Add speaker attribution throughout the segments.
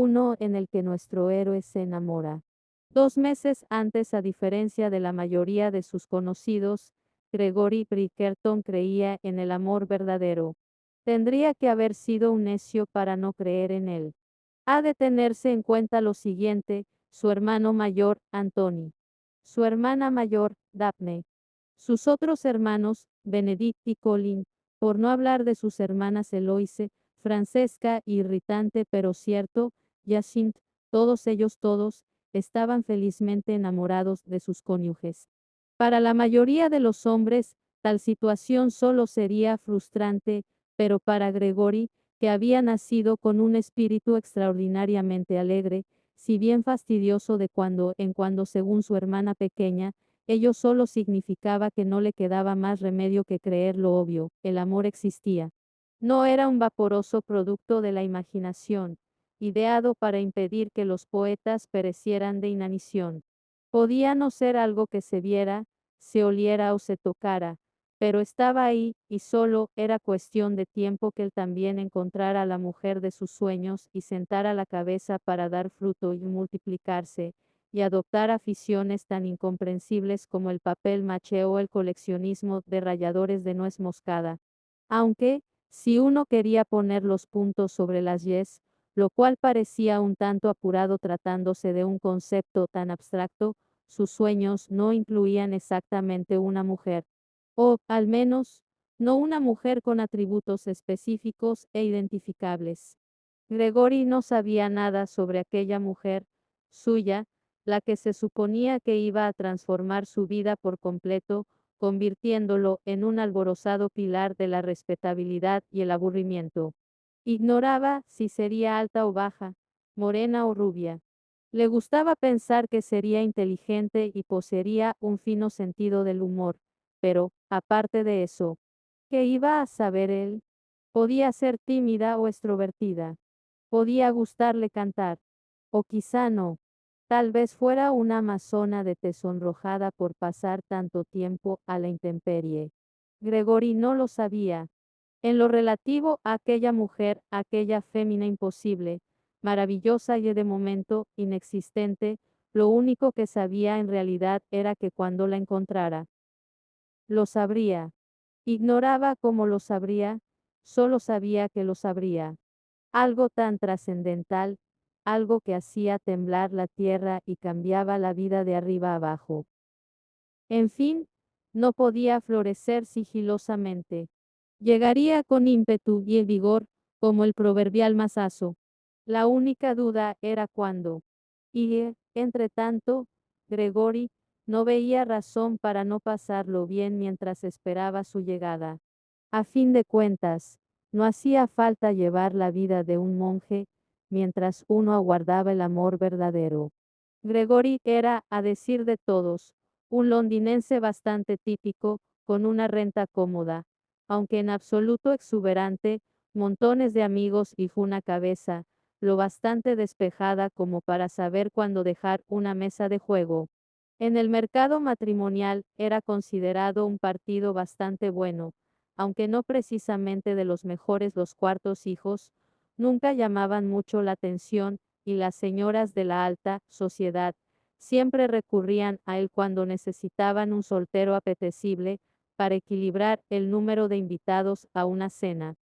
Speaker 1: uno en el que nuestro héroe se enamora. 2 meses antes, a diferencia de la mayoría de sus conocidos, Gregory Bridgerton creía en el amor verdadero. Tendría que haber sido un necio para no creer en él. Ha de tenerse en cuenta lo siguiente: su hermano mayor, Anthony; su hermana mayor, Daphne; sus otros hermanos, Benedict y Colin; por no hablar de sus hermanas Eloise, Francesca, irritante pero cierto, Jacinthe. Todos ellos, todos, estaban felizmente enamorados de sus cónyuges. Para la mayoría de los hombres, tal situación solo sería frustrante, pero para Gregory, que había nacido con un espíritu extraordinariamente alegre, si bien fastidioso de cuando en cuando según su hermana pequeña, ello solo significaba que no le quedaba más remedio que creer lo obvio: el amor existía. No era un vaporoso producto de la imaginación, ideado para impedir que los poetas perecieran de inanición. Podía no ser algo que se viera, se oliera o se tocara, pero estaba ahí, y solo era cuestión de tiempo que él también encontrara a la mujer de sus sueños y sentara la cabeza para dar fruto y multiplicarse, y adoptar aficiones tan incomprensibles como el papel maché o el coleccionismo de ralladores de nuez moscada. Aunque, si uno quería poner los puntos sobre las yes, lo cual parecía un tanto apurado tratándose de un concepto tan abstracto, sus sueños no incluían exactamente una mujer. O, al menos, no una mujer con atributos específicos e identificables. Gregory no sabía nada sobre aquella mujer suya, la que se suponía que iba a transformar su vida por completo, convirtiéndolo en un alborozado pilar de la respetabilidad y el aburrimiento. Ignoraba si sería alta o baja, morena o rubia. Le gustaba pensar que sería inteligente y poseería un fino sentido del humor, pero, aparte de eso, ¿qué iba a saber él? Podía ser tímida o extrovertida. Podía gustarle cantar. O quizá no. Tal vez fuera una amazona de tez sonrojada por pasar tanto tiempo a la intemperie. Gregory no lo sabía. En lo relativo a aquella mujer, aquella fémina imposible, maravillosa y de momento inexistente, lo único que sabía en realidad era que cuando la encontrara, lo sabría. Ignoraba cómo lo sabría, solo sabía que lo sabría. Algo tan trascendental, algo que hacía temblar la tierra y cambiaba la vida de arriba abajo. En fin, no podía florecer sigilosamente. Llegaría con ímpetu y vigor, como el proverbial mazazo. La única duda era cuándo. Y, entre tanto, Gregory no veía razón para no pasarlo bien mientras esperaba su llegada. A fin de cuentas, no hacía falta llevar la vida de un monje mientras uno aguardaba el amor verdadero. Gregory era, a decir de todos, un londinense bastante típico, con una renta cómoda, aunque en absoluto exuberante, montones de amigos y una cabeza, lo bastante despejada como para saber cuándo dejar una mesa de juego. En el mercado matrimonial era considerado un partido bastante bueno, aunque no precisamente de los mejores. Los cuartos hijos nunca llamaban mucho la atención, y las señoras de la alta sociedad siempre recurrían a él cuando necesitaban un soltero apetecible para equilibrar el número de invitados a una cena,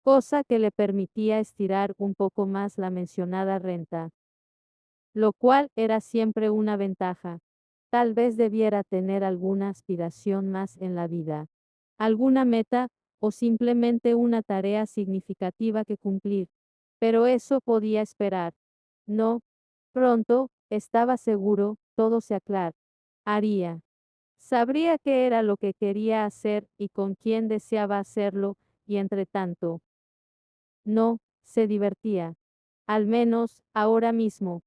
Speaker 1: cosa que le permitía estirar un poco más la mencionada renta, lo cual era siempre una ventaja. Tal vez debiera tener alguna aspiración más en la vida, alguna meta, o simplemente una tarea significativa que cumplir. Pero eso podía esperar. No, pronto, estaba seguro, todo se aclararía. Sabría qué era lo que quería hacer y con quién deseaba hacerlo, y entre tanto, no, se divertía. Al menos, ahora mismo.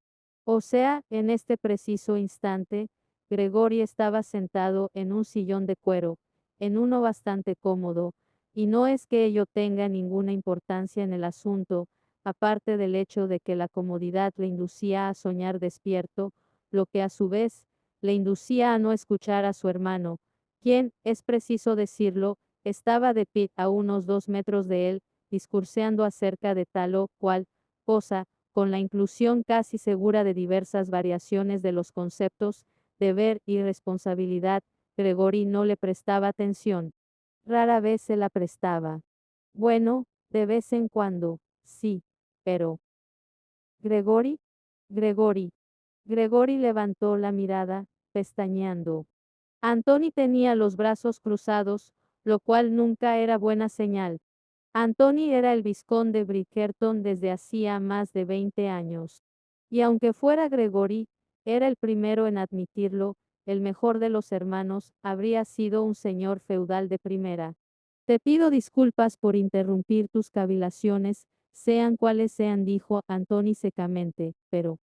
Speaker 1: O sea, en este preciso instante, Gregory estaba sentado en un sillón de cuero, en uno bastante cómodo, y no es que ello tenga ninguna importancia en el asunto, aparte del hecho de que la comodidad le inducía a soñar despierto, lo que a su vez le inducía a no escuchar a su hermano, quien, es preciso decirlo, estaba de pie a unos 2 metros de él, discurseando acerca de tal o cual cosa, con la inclusión casi segura de diversas variaciones de los conceptos deber y responsabilidad, Gregory no le prestaba atención. Rara vez se la prestaba. Bueno, de vez en cuando, sí, pero... Gregory, Gregory. Gregory levantó la mirada, pestañeando. Anthony tenía los brazos cruzados, lo cual nunca era buena señal. Anthony era el vizconde Bridgerton desde hacía más de 20 años. Y aunque fuera Gregory, era el primero en admitirlo, el mejor de los hermanos, habría sido un señor feudal de primera. Te pido disculpas por interrumpir tus cavilaciones, sean cuales sean, dijo Anthony secamente, pero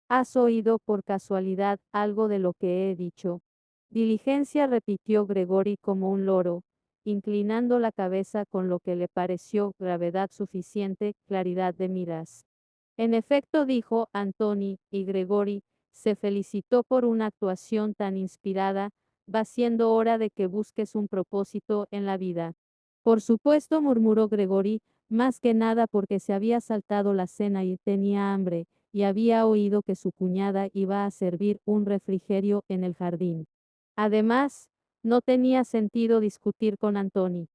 Speaker 1: ¿has oído por casualidad algo de lo que he dicho? Diligencia, repitió Gregory como un loro, inclinando la cabeza con lo que le pareció gravedad suficiente, claridad de miras. En efecto, dijo Anthony, y Gregory se felicitó por una actuación tan inspirada, va siendo hora de que busques un propósito en la vida. Por supuesto, murmuró Gregory, más que nada porque se había saltado la cena y tenía hambre, y había oído que su cuñada iba a servir un refrigerio en el jardín. Además, no tenía sentido discutir con Anthony.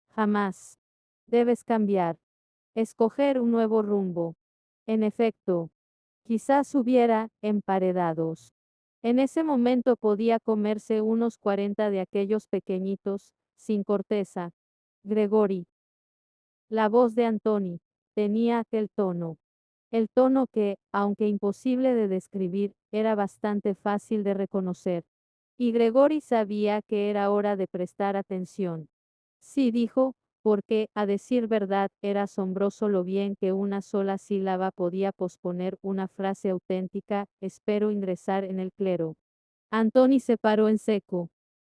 Speaker 1: Jamás. Debes cambiar. Escoger un nuevo rumbo. En efecto, quizás hubiera emparedados. En ese momento podía comerse unos 40 de aquellos pequeñitos, sin corteza. Gregory. La voz de Anthony tenía aquel tono. El tono que, aunque imposible de describir, era bastante fácil de reconocer. Y Gregory sabía que era hora de prestar atención. Sí, dijo, porque, a decir verdad, era asombroso lo bien que una sola sílaba podía posponer una frase auténtica, espero ingresar en el clero. Anthony se paró en seco.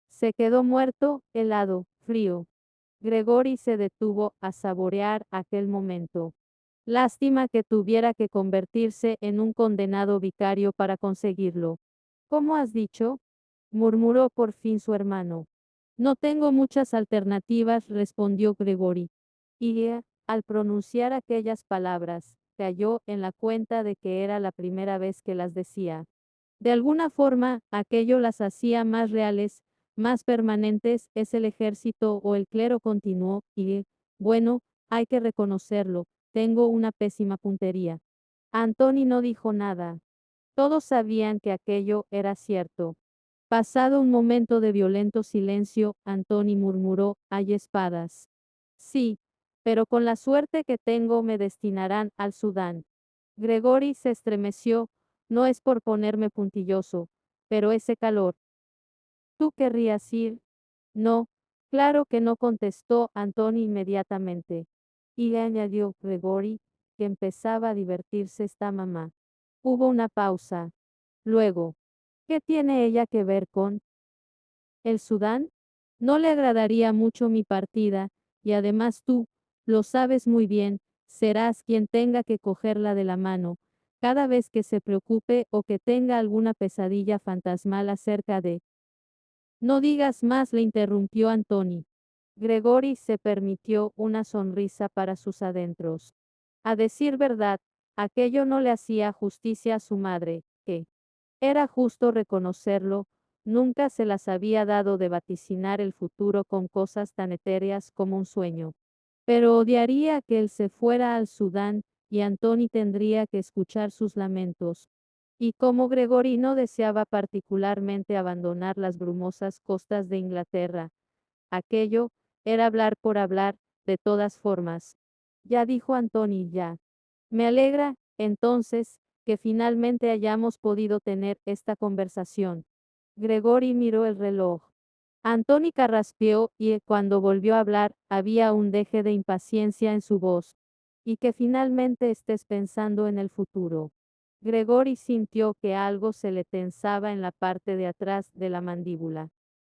Speaker 1: Se quedó muerto, helado, frío. Gregory se detuvo a saborear aquel momento. Lástima que tuviera que convertirse en un condenado vicario para conseguirlo. ¿Cómo has dicho? Murmuró por fin su hermano. No tengo muchas alternativas, respondió Gregory. Y, al pronunciar aquellas palabras, cayó en la cuenta de que era la primera vez que las decía. De alguna forma, aquello las hacía más reales, más permanentes, es el ejército o el clero, continuó, y, bueno, hay que reconocerlo, tengo una pésima puntería. Anthony no dijo nada. Todos sabían que aquello era cierto. Pasado un momento de violento silencio, Anthony murmuró, hay espadas. Sí, pero con la suerte que tengo me destinarán al Sudán. Gregory se estremeció, no es por ponerme puntilloso, pero ese calor. ¿Tú querrías ir? No, claro que no, contestó Anthony inmediatamente. Y le añadió Gregory, que empezaba a divertirse esta mamá. Hubo una pausa. Luego, ¿qué tiene ella que ver con el Sudán? No le agradaría mucho mi partida, y además tú, lo sabes muy bien, serás quien tenga que cogerla de la mano, cada vez que se preocupe o que tenga alguna pesadilla fantasmal acerca de... No digas más, le interrumpió Anthony. Gregory se permitió una sonrisa para sus adentros. A decir verdad, aquello no le hacía justicia a su madre, que, era justo reconocerlo, nunca se las había dado de vaticinar el futuro con cosas tan etéreas como un sueño. Pero odiaría que él se fuera al Sudán, y Anthony tendría que escuchar sus lamentos. Y como Gregory no deseaba particularmente abandonar las brumosas costas de Inglaterra, aquello era hablar por hablar, de todas formas. Ya, dijo Anthony, ya. Me alegra, entonces, que finalmente hayamos podido tener esta conversación. Gregory miró el reloj. Anthony carraspeó y, cuando volvió a hablar, había un deje de impaciencia en su voz. Y que finalmente estés pensando en el futuro. Gregory sintió que algo se le tensaba en la parte de atrás de la mandíbula.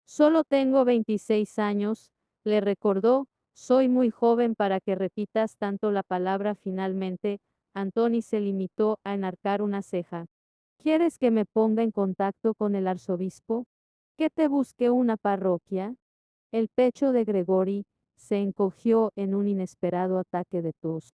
Speaker 1: Solo tengo 26 años, le recordó, soy muy joven para que repitas tanto la palabra finalmente. Anthony se limitó a enarcar una ceja. ¿Quieres que me ponga en contacto con el arzobispo? ¿Que te busque una parroquia? El pecho de Gregory se encogió en un inesperado ataque de tos.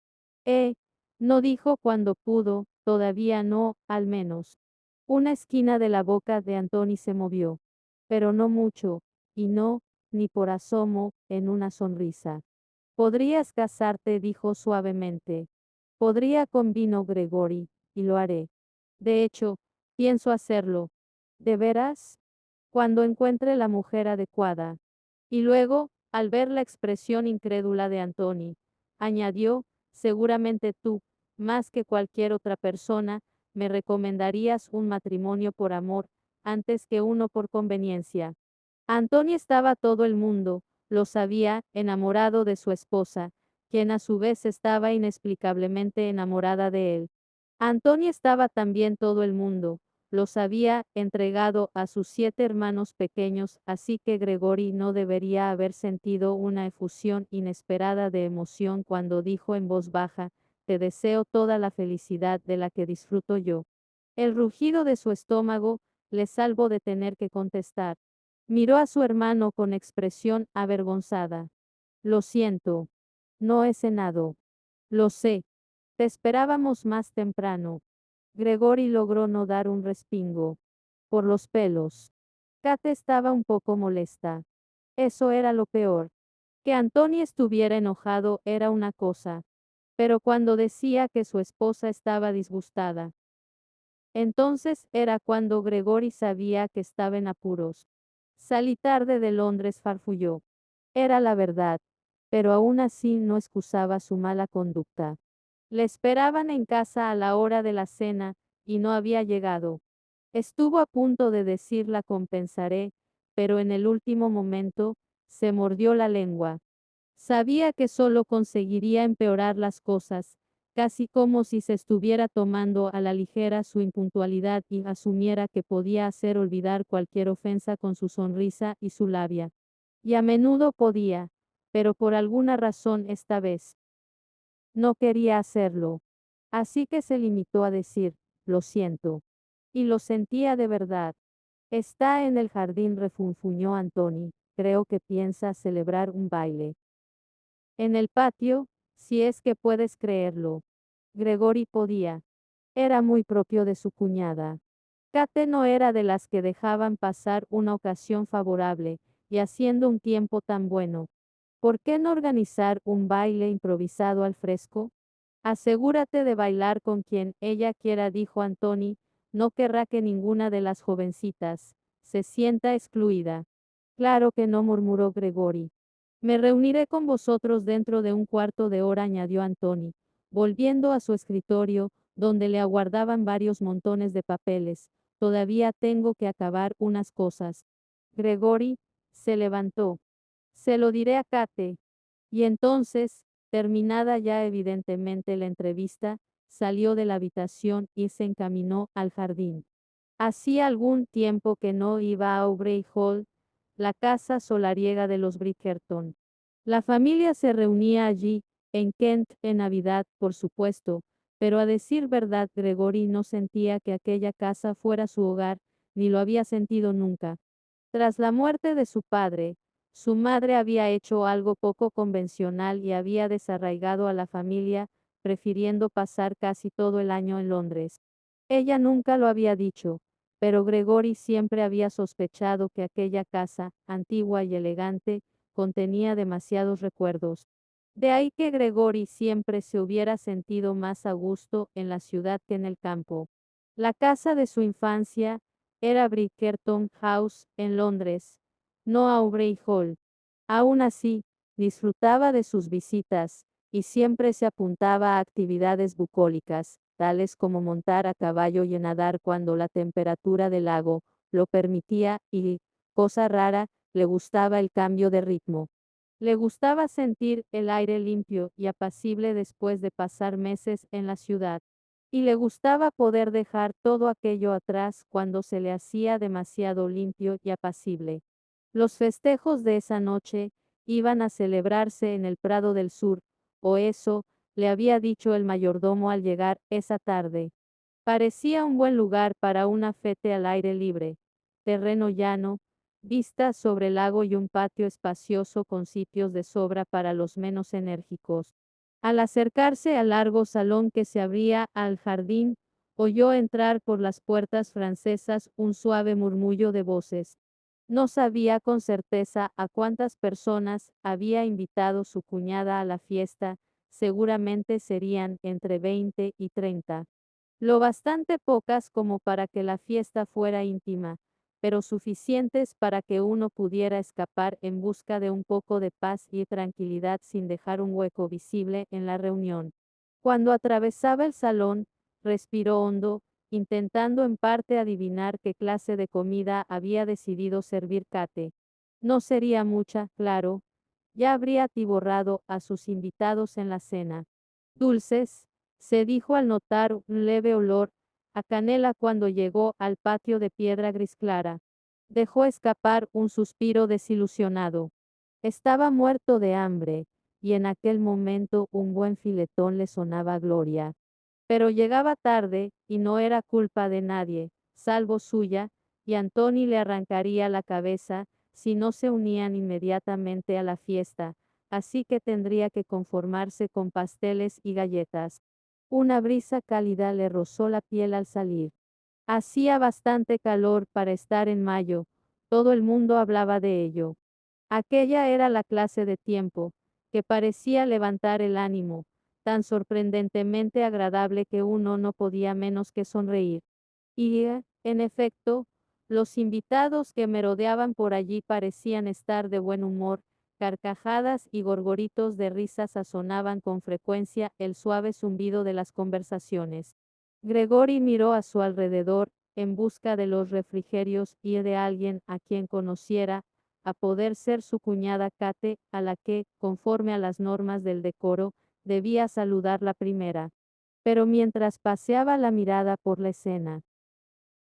Speaker 1: No, dijo cuando pudo, Todavía no, al menos. Una esquina de la boca de Antoni se movió, pero no mucho, y no, ni por asomo, en una sonrisa. Podrías casarte, dijo suavemente. Podría convino Gregory, y lo haré. De hecho, pienso hacerlo. ¿De veras? Cuando encuentre la mujer adecuada. Y luego, al ver la expresión incrédula de Antoni, añadió, seguramente tú, más que cualquier otra persona, me recomendarías un matrimonio por amor, antes que uno por conveniencia. Antoni estaba todo el mundo, lo sabía, enamorado de su esposa, quien a su vez estaba inexplicablemente enamorada de él. Antoni estaba también todo el mundo, lo sabía, entregado a sus 7 hermanos pequeños, así que Gregory no debería haber sentido una efusión inesperada de emoción cuando dijo en voz baja, te deseo toda la felicidad de la que disfruto yo. El rugido de su estómago le salvó de tener que contestar. Miró a su hermano con expresión avergonzada. Lo siento. No he cenado. Lo sé. Te esperábamos más temprano. Gregory logró no dar un respingo. Por los pelos. Kate estaba un poco molesta. Eso era lo peor. Que Anthony estuviera enojado era una cosa. Pero cuando decía que su esposa estaba disgustada, entonces era cuando Gregory sabía que estaba en apuros. Salí tarde de Londres, farfulló. Era la verdad, pero aún así no excusaba su mala conducta. Le esperaban en casa a la hora de la cena, y no había llegado. Estuvo a punto de decir la compensaré, pero en el último momento, se mordió la lengua. Sabía que solo conseguiría empeorar las cosas, casi como si se estuviera tomando a la ligera su impuntualidad y asumiera que podía hacer olvidar cualquier ofensa con su sonrisa y su labia. Y a menudo podía, pero por alguna razón esta vez no quería hacerlo. Así que se limitó a decir, lo siento. Y lo sentía de verdad. Está en el jardín, refunfuñó Antoni, creo que piensa celebrar un baile. En el patio, si es que puedes creerlo. Gregory podía. Era muy propio de su cuñada. Kate no era de las que dejaban pasar una ocasión favorable, y haciendo un tiempo tan bueno. ¿Por qué no organizar un baile improvisado al fresco? Asegúrate de bailar con quien ella quiera, dijo Antoni, no querrá que ninguna de las jovencitas se sienta excluida. Claro que no, murmuró Gregory. Me reuniré con vosotros dentro de un cuarto de hora, añadió Antoni, volviendo a su escritorio, donde le aguardaban varios montones de papeles. Todavía tengo que acabar unas cosas. Gregory se levantó. Se lo diré a Kate. Y entonces, terminada ya evidentemente la entrevista, salió de la habitación y se encaminó al jardín. Hacía algún tiempo que no iba a Aubrey Hall, la casa solariega de los Bridgerton. La familia se reunía allí, en Kent, en Navidad, por supuesto, pero a decir verdad, Gregory no sentía que aquella casa fuera su hogar, ni lo había sentido nunca. Tras la muerte de su padre, su madre había hecho algo poco convencional y había desarraigado a la familia, prefiriendo pasar casi todo el año en Londres. Ella nunca lo había dicho, pero Gregory siempre había sospechado que aquella casa, antigua y elegante, contenía demasiados recuerdos. De ahí que Gregory siempre se hubiera sentido más a gusto en la ciudad que en el campo. La casa de su infancia era Bridgerton House, en Londres, no Aubrey Hall. Aún así, disfrutaba de sus visitas, y siempre se apuntaba a actividades bucólicas, tales como montar a caballo y nadar cuando la temperatura del lago lo permitía y, cosa rara, le gustaba el cambio de ritmo. Le gustaba sentir el aire limpio y apacible después de pasar meses en la ciudad. Y le gustaba poder dejar todo aquello atrás cuando se le hacía demasiado limpio y apacible. Los festejos de esa noche iban a celebrarse en el Prado del Sur, o eso le había dicho el mayordomo al llegar esa tarde. Parecía un buen lugar para una fete al aire libre. Terreno llano, vistas sobre el lago y un patio espacioso con sitios de sobra para los menos enérgicos. Al acercarse al largo salón que se abría al jardín, oyó entrar por las puertas francesas un suave murmullo de voces. No sabía con certeza a cuántas personas había invitado su cuñada a la fiesta, seguramente serían entre 20 y 30. Lo bastante pocas como para que la fiesta fuera íntima, pero suficientes para que uno pudiera escapar en busca de un poco de paz y tranquilidad sin dejar un hueco visible en la reunión. Cuando atravesaba el salón, respiró hondo, intentando en parte adivinar qué clase de comida había decidido servir Kate. No sería mucha, claro. Ya habría atiborrado a sus invitados en la cena. Dulces, se dijo al notar un leve olor a canela cuando llegó al patio de piedra gris clara. Dejó escapar un suspiro desilusionado. Estaba muerto de hambre, y en aquel momento un buen filetón le sonaba a gloria. Pero llegaba tarde, y no era culpa de nadie, salvo suya, y Antoni le arrancaría la cabeza si no se unían inmediatamente a la fiesta, así que tendría que conformarse con pasteles y galletas. Una brisa cálida le rozó la piel al salir. Hacía bastante calor para estar en mayo, todo el mundo hablaba de ello. Aquella era la clase de tiempo, que parecía levantar el ánimo, tan sorprendentemente agradable que uno no podía menos que sonreír. Y, en efecto, los invitados que merodeaban por allí parecían estar de buen humor, carcajadas y gorgoritos de risa sazonaban con frecuencia el suave zumbido de las conversaciones. Gregory miró a su alrededor, en busca de los refrigerios y de alguien a quien conociera, a poder ser su cuñada Kate, a la que, conforme a las normas del decoro, debía saludar la primera. Pero mientras paseaba la mirada por la escena,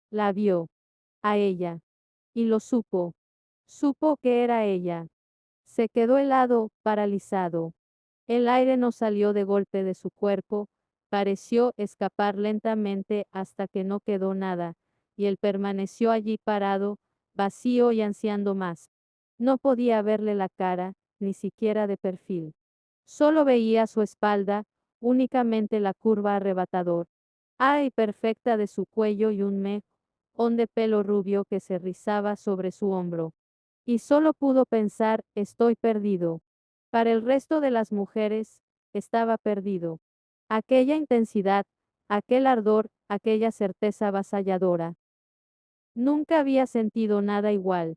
Speaker 1: la vio, a ella, y lo supo. Supo que era ella. Se quedó helado, paralizado. El aire no salió de golpe de su cuerpo, pareció escapar lentamente hasta que no quedó nada, y él permaneció allí parado, vacío y ansiando más. No podía verle la cara, ni siquiera de perfil. Solo veía su espalda, únicamente la curva arrebatador, y perfecta de su cuello y un mejón de pelo rubio que se rizaba sobre su hombro. Y solo pudo pensar, estoy perdido. Para el resto de las mujeres, estaba perdido. Aquella intensidad, aquel ardor, aquella certeza avasalladora. Nunca había sentido nada igual.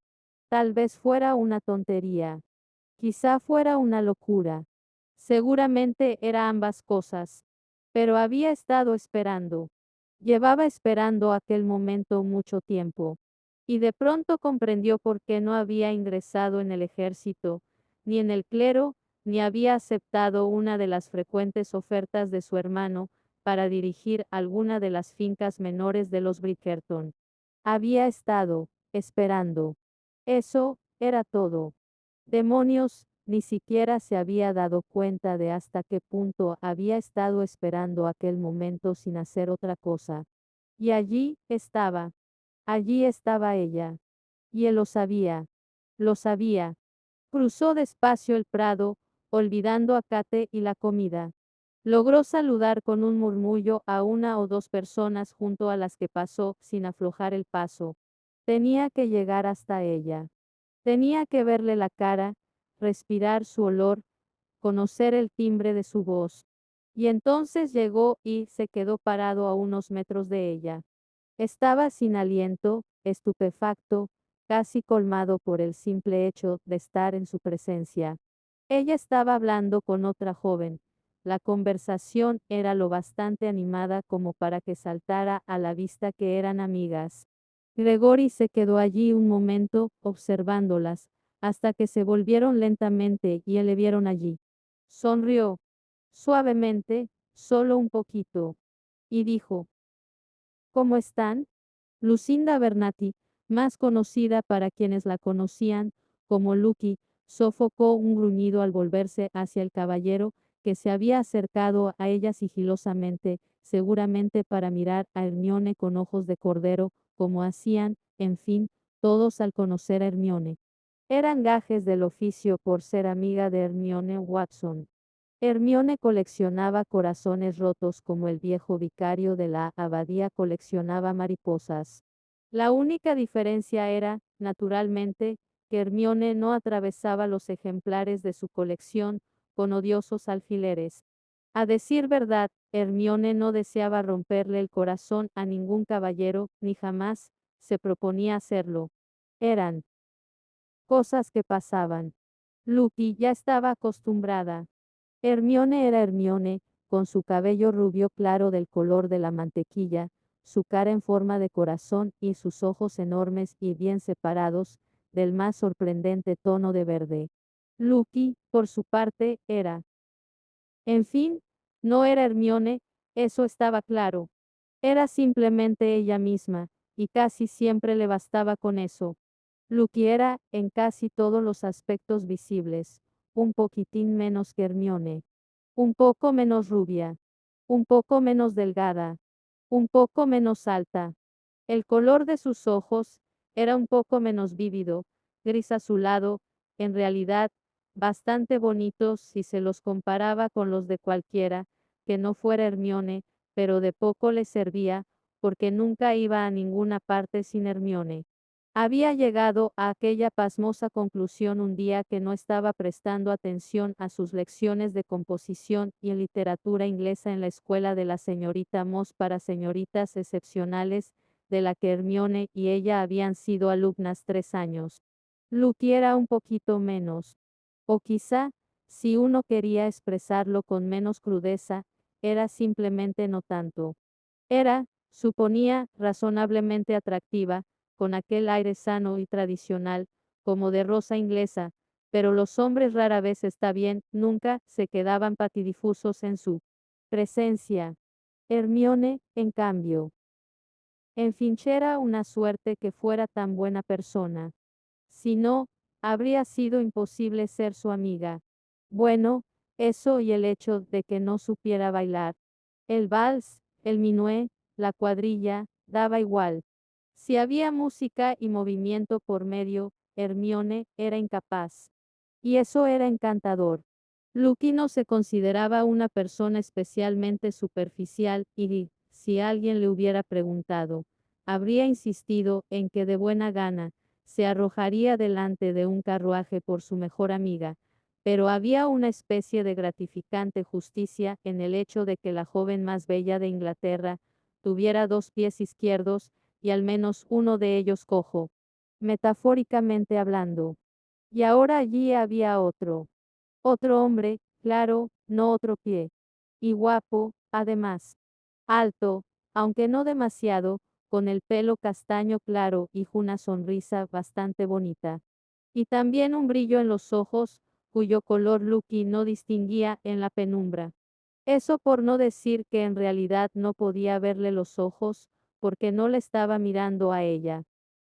Speaker 1: Tal vez fuera una tontería. Quizá fuera una locura. Seguramente era ambas cosas. Pero había estado esperando. Llevaba esperando aquel momento mucho tiempo. Y de pronto comprendió por qué no había ingresado en el ejército, ni en el clero, ni había aceptado una de las frecuentes ofertas de su hermano para dirigir alguna de las fincas menores de los Bridgerton. Había estado esperando. Eso era todo. Demonios, ni siquiera se había dado cuenta de hasta qué punto había estado esperando aquel momento sin hacer otra cosa. Y allí estaba ella. Y él lo sabía. Lo sabía. Cruzó despacio el prado, olvidando a Kate y la comida. Logró saludar con un murmullo a una o dos personas junto a las que pasó sin aflojar el paso. Tenía que llegar hasta ella. Tenía que verle la cara, respirar su olor, conocer el timbre de su voz. Y entonces llegó y se quedó parado a unos metros de ella. Estaba sin aliento, estupefacto, casi colmado por el simple hecho de estar en su presencia. Ella estaba hablando con otra joven. La conversación era lo bastante animada como para que saltara a la vista que eran amigas. Gregory se quedó allí un momento, observándolas, hasta que se volvieron lentamente y le vieron allí. Sonrió, suavemente, solo un poquito, y dijo, ¿cómo están? Lucinda Bernati, más conocida para quienes la conocían como Lucky, sofocó un gruñido al volverse hacia el caballero, que se había acercado a ella sigilosamente, seguramente para mirar a Hermione con ojos de cordero, como hacían, en fin, todos al conocer a Hermione. Eran gajes del oficio por ser amiga de Hermione Watson. Hermione coleccionaba corazones rotos como el viejo vicario de la abadía coleccionaba mariposas. La única diferencia era, naturalmente, que Hermione no atravesaba los ejemplares de su colección con odiosos alfileres. A decir verdad, Hermione no deseaba romperle el corazón a ningún caballero, ni jamás se proponía hacerlo. Eran cosas que pasaban. Lucky ya estaba acostumbrada. Hermione era Hermione, con su cabello rubio claro del color de la mantequilla, su cara en forma de corazón y sus ojos enormes y bien separados, del más sorprendente tono de verde. Lucky, por su parte, era. En fin, no era Hermione, eso estaba claro. Era simplemente ella misma, y casi siempre le bastaba con eso. Lucky era, en casi todos los aspectos visibles, un poquitín menos que Hermione. Un poco menos rubia, un poco menos delgada, un poco menos alta. El color de sus ojos era un poco menos vívido, gris azulado, en realidad, bastante bonitos si se los comparaba con los de cualquiera, que no fuera Hermione, pero de poco le servía, porque nunca iba a ninguna parte sin Hermione. Había llegado a aquella pasmosa conclusión un día que no estaba prestando atención a sus lecciones de composición y literatura inglesa en la escuela de la señorita Moss para señoritas excepcionales, de la que Hermione y ella habían sido alumnas 3 años. Lucky era un poquito menos. O quizá, si uno quería expresarlo con menos crudeza, era simplemente no tanto. Era, suponía, razonablemente atractiva, con aquel aire sano y tradicional, como de rosa inglesa, pero los hombres rara vez está bien, nunca se quedaban patidifusos en su presencia. Hermione, en cambio, en Finch era una suerte que fuera tan buena persona. Si no, habría sido imposible ser su amiga. Bueno, eso y el hecho de que no supiera bailar. El vals, el minué, la cuadrilla, daba igual. Si había música y movimiento por medio, Hermione era incapaz. Y eso era encantador. Lucky no se consideraba una persona especialmente superficial y, si alguien le hubiera preguntado, habría insistido en que de buena gana, se arrojaría delante de un carruaje por su mejor amiga, pero había una especie de gratificante justicia en el hecho de que la joven más bella de Inglaterra tuviera 2 pies izquierdos, y al menos uno de ellos cojo, metafóricamente hablando. Y ahora allí había otro hombre, claro, no otro pie. Y guapo, además. Alto, aunque no demasiado, con el pelo castaño claro y una sonrisa bastante bonita. Y también un brillo en los ojos, cuyo color Lucky no distinguía en la penumbra. Eso por no decir que en realidad no podía verle los ojos, porque no le estaba mirando a ella.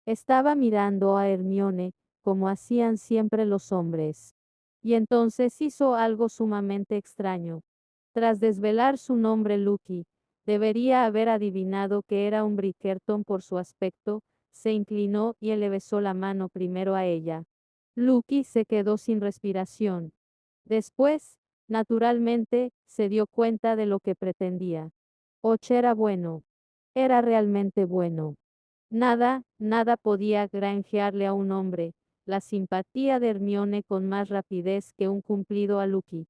Speaker 1: Estaba mirando a Hermione, como hacían siempre los hombres. Y entonces hizo algo sumamente extraño. Tras desvelar su nombre Lucky, debería haber adivinado que era un Bridgerton por su aspecto, se inclinó y le besó la mano primero a ella. Lucky se quedó sin respiración. Después, naturalmente, se dio cuenta de lo que pretendía. Och era bueno. Era realmente bueno. Nada podía granjearle a un hombre la simpatía de Hermione con más rapidez que un cumplido a Lucky.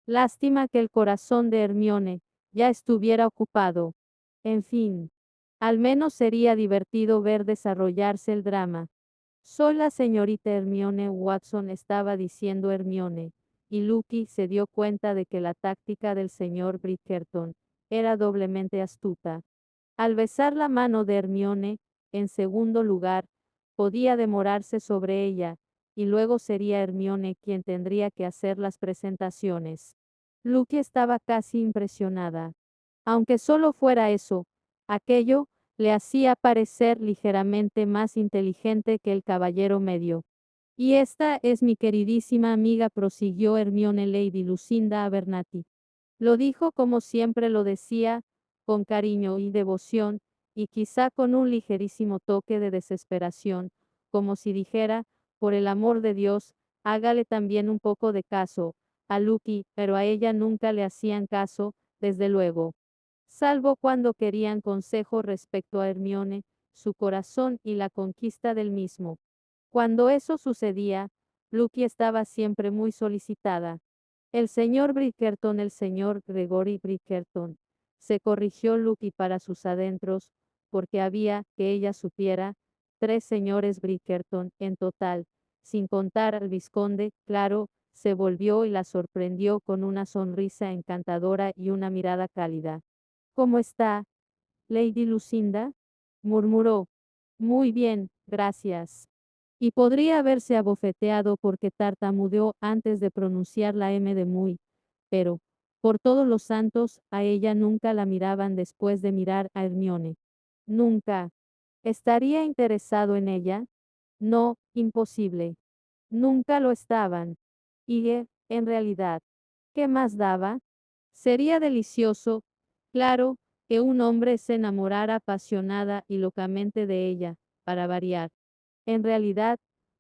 Speaker 1: Lástima que el corazón de Hermione ya estuviera ocupado. En fin, al menos sería divertido ver desarrollarse el drama. Soy la señorita Hermione Watson, estaba diciendo Hermione, y Lucky se dio cuenta de que la táctica del señor Bridgerton era doblemente astuta. Al besar la mano de Hermione, en segundo lugar, podía demorarse sobre ella, y luego sería Hermione quien tendría que hacer las presentaciones. Lucky estaba casi impresionada. Aunque solo fuera eso, aquello le hacía parecer ligeramente más inteligente que el caballero medio. Y esta es mi queridísima amiga, prosiguió Hermione Lady Lucinda Abernathy. Lo dijo como siempre lo decía, con cariño y devoción, y quizá con un ligerísimo toque de desesperación, como si dijera, por el amor de Dios, hágale también un poco de caso, a Lucky, pero a ella nunca le hacían caso, desde luego. Salvo cuando querían consejo respecto a Hermione, su corazón y la conquista del mismo. Cuando eso sucedía, Lucky estaba siempre muy solicitada. El señor Gregory Bridgerton, se corrigió Lucky para sus adentros, porque había, que ella supiera, 3 señores Bridgerton en total, sin contar al vizconde. Claro, se volvió y la sorprendió con una sonrisa encantadora y una mirada cálida. ¿Cómo está, Lady Lucinda?, murmuró. Muy bien, gracias. Y podría haberse abofeteado porque tartamudeó antes de pronunciar la M de muy, pero, por todos los santos, a ella nunca la miraban después de mirar a Hermione. Nunca. ¿Estaría interesado en ella? No, imposible. Nunca lo estaban. Y, en realidad, ¿qué más daba? Sería delicioso, claro, que un hombre se enamorara apasionada y locamente de ella, para variar. En realidad,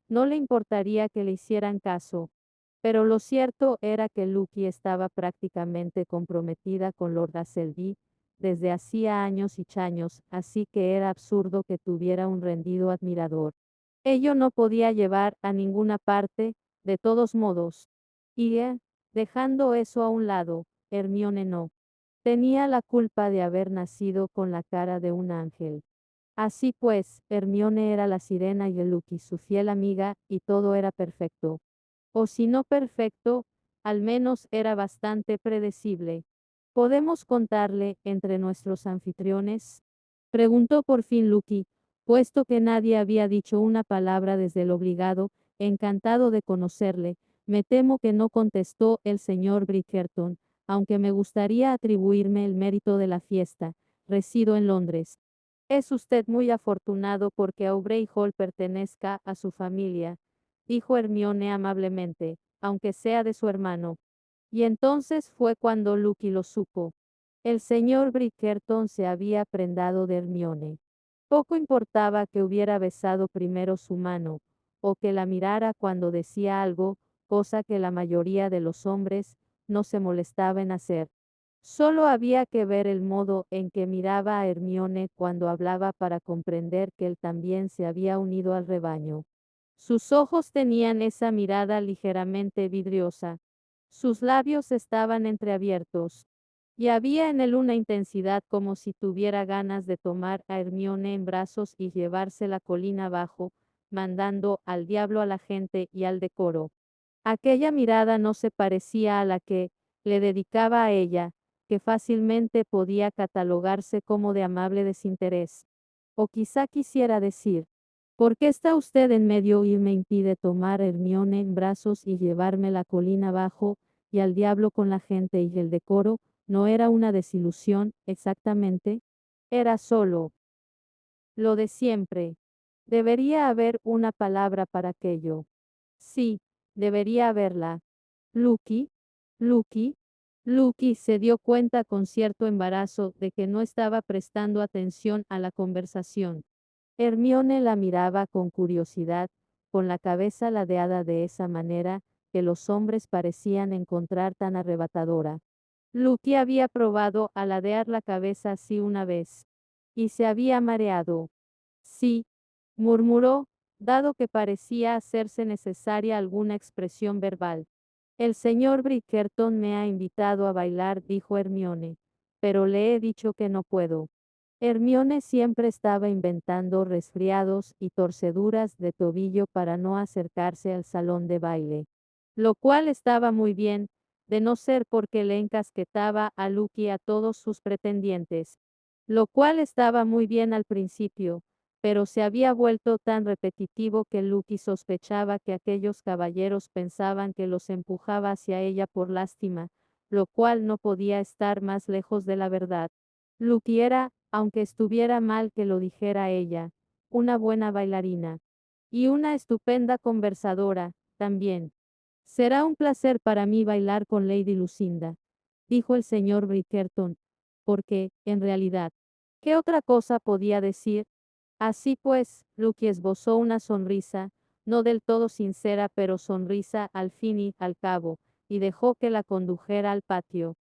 Speaker 1: no le importaría que le hicieran caso. Pero lo cierto era que Lucky estaba prácticamente comprometida con Lord Asselby desde hacía años y chaños, así que era absurdo que tuviera un rendido admirador. Ello no podía llevar a ninguna parte, de todos modos. Y, dejando eso a un lado, Hermione no tenía la culpa de haber nacido con la cara de un ángel. Así pues, Hermione era la sirena y Lucky su fiel amiga, y todo era perfecto. O si no perfecto, al menos era bastante predecible. ¿Podemos contarle entre nuestros anfitriones?, preguntó por fin Lucky, puesto que nadie había dicho una palabra desde el obligado, encantado de conocerle. Me temo que no, contestó el señor Bridgerton, aunque me gustaría atribuirme el mérito de la fiesta. Resido en Londres. Es usted muy afortunado porque Aubrey Hall pertenezca a su familia, dijo Hermione amablemente, aunque sea de su hermano. Y entonces fue cuando Lucky lo supo. El señor Bridgerton se había prendado de Hermione. Poco importaba que hubiera besado primero su mano, o que la mirara cuando decía algo, cosa que la mayoría de los hombres no se molestaba en hacer. Solo había que ver el modo en que miraba a Hermione cuando hablaba para comprender que él también se había unido al rebaño. Sus ojos tenían esa mirada ligeramente vidriosa. Sus labios estaban entreabiertos. Y había en él una intensidad como si tuviera ganas de tomar a Hermione en brazos y llevársela colina abajo, mandando al diablo a la gente y al decoro. Aquella mirada no se parecía a la que le dedicaba a ella, que fácilmente podía catalogarse como de amable desinterés. O quizá quisiera decir, ¿por qué está usted en medio y me impide tomar a Hermione en brazos y llevarme la colina abajo, y al diablo con la gente y el decoro? No era una desilusión, exactamente. Era solo lo de siempre. Debería haber una palabra para aquello. Sí, debería haberla. Lucky, Lucky, Lucky se dio cuenta con cierto embarazo de que no estaba prestando atención a la conversación. Hermione la miraba con curiosidad, con la cabeza ladeada de esa manera que los hombres parecían encontrar tan arrebatadora. Lucky había probado a ladear la cabeza así una vez. Y se había mareado. Sí, murmuró, dado que parecía hacerse necesaria alguna expresión verbal. El señor Bridgerton me ha invitado a bailar, dijo Hermione, pero le he dicho que no puedo. Hermione siempre estaba inventando resfriados y torceduras de tobillo para no acercarse al salón de baile. Lo cual estaba muy bien, de no ser porque le encasquetaba a Lucky a todos sus pretendientes. Lo cual estaba muy bien al principio, pero se había vuelto tan repetitivo que Lucky sospechaba que aquellos caballeros pensaban que los empujaba hacia ella por lástima, lo cual no podía estar más lejos de la verdad. Lucky era, aunque estuviera mal que lo dijera ella, una buena bailarina. Y una estupenda conversadora, también. Será un placer para mí bailar con Lady Lucinda, dijo el señor Bridgerton, porque, en realidad, ¿qué otra cosa podía decir? Así pues, Lucky esbozó una sonrisa, no del todo sincera, pero sonrisa al fin y al cabo, y dejó que la condujera al patio.